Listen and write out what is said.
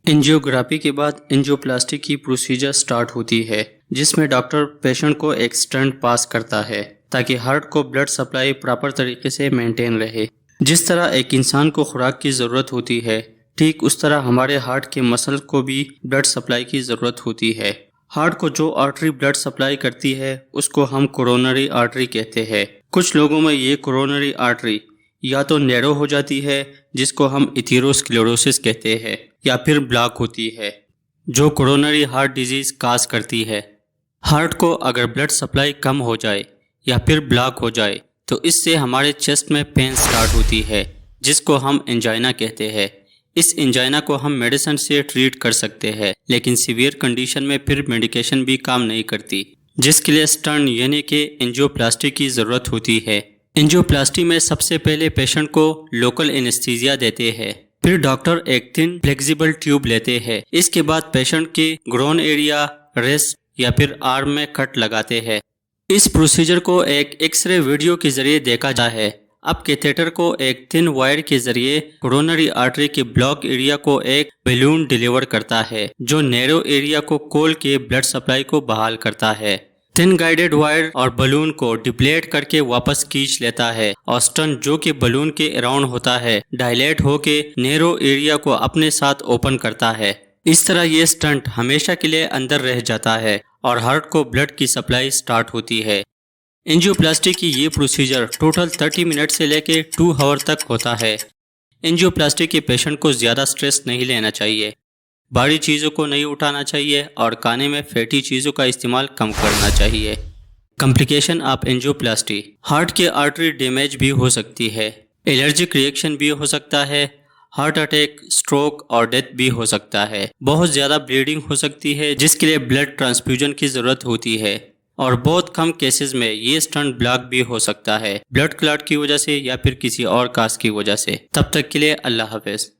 Angiography के बाद angioplasty की प्रोसीजर स्टार्ट होती है, जिसमें डॉक्टर पेशेंट को एक स्टंट पास करता है ताकि हार्ट को ब्लड सप्लाई प्रॉपर तरीके से मेंटेन रहे। जिस तरह एक इंसान को खुराक की ज़रूरत होती है, ठीक उस तरह हमारे हार्ट के मसल को भी ब्लड सप्लाई की ज़रूरत होती है। हार्ट को जो आर्टरी ब्लड सप्लाई करती है उसको हम कोरोनरी आर्टरी कहते हैं। कुछ लोगों में ये कोरोनरी आर्टरी या तो नैरो हो जाती है, जिसको हम एथेरोस्क्लेरोसिस कहते हैं, या फिर ब्लॉक होती है, जो कोरोनरी हार्ट डिजीज काज करती है। हार्ट को अगर ब्लड सप्लाई कम हो जाए या फिर ब्लॉक हो जाए तो इससे हमारे चेस्ट में पेन स्टार्ट होती है, जिसको हम एंजाइना कहते हैं। इस एंजाइना को हम मेडिसिन से ट्रीट कर सकते हैं, लेकिन सीवियर कंडीशन में फिर मेडिकेशन भी काम नहीं करती, जिसके लिए स्टंट यानी कि एंजियोप्लास्टी की ज़रूरत होती है। एंजियोप्लास्टी में सबसे पहले पेशेंट को लोकल एनेस्थीसिया देते हैं, फिर डॉक्टर एक थिन फ्लेक्सिबल ट्यूब लेते हैं। इसके बाद पेशेंट के ग्रोन एरिया, रेस्ट या फिर आर्म में कट लगाते हैं। इस प्रोसीजर को एक एक्सरे वीडियो के जरिए देखा जाता है। अब कैथेटर को एक थिन वायर के जरिए कोरोनरी आर्टरी के ब्लॉक एरिया को एक बैलून डिलीवर करता है, जो नैरो एरिया को खोल के ब्लड सप्लाई को बहाल करता है। थिन गाइडेड वायर और बलून को डिप्लेट करके वापस खींच लेता है और स्टंट जो कि बलून के अराउंड होता है डायलेट होके नैरो एरिया को अपने साथ ओपन करता है। इस तरह ये स्टंट हमेशा के लिए अंदर रह जाता है और हार्ट को ब्लड की सप्लाई स्टार्ट होती है। एंजियोप्लास्टी की ये प्रोसीजर टोटल 30 मिनट से लेकर 2 आवर तक होता है। एंजियोप्लास्टी के पेशेंट को ज़्यादा स्ट्रेस नहीं लेना चाहिए, भारी चीज़ों को नहीं उठाना चाहिए और खाने में फैटी चीज़ों का इस्तेमाल कम करना चाहिए। कॉम्प्लिकेशन ऑफ एंजियोप्लास्टी: हार्ट के आर्टरी डैमेज भी हो सकती है, एलर्जिक रिएक्शन भी हो सकता है, हार्ट अटैक, स्ट्रोक और डेथ भी हो सकता है। बहुत ज़्यादा ब्लीडिंग हो सकती है, जिसके लिए ब्लड ट्रांसफ्यूजन की ज़रूरत होती है, और बहुत कम केसेस में ये स्टंट ब्लॉक भी हो सकता है, ब्लड क्लॉट की वजह से या फिर किसी और काज की वजह से। तब तक के लिए अल्लाह हाफिज।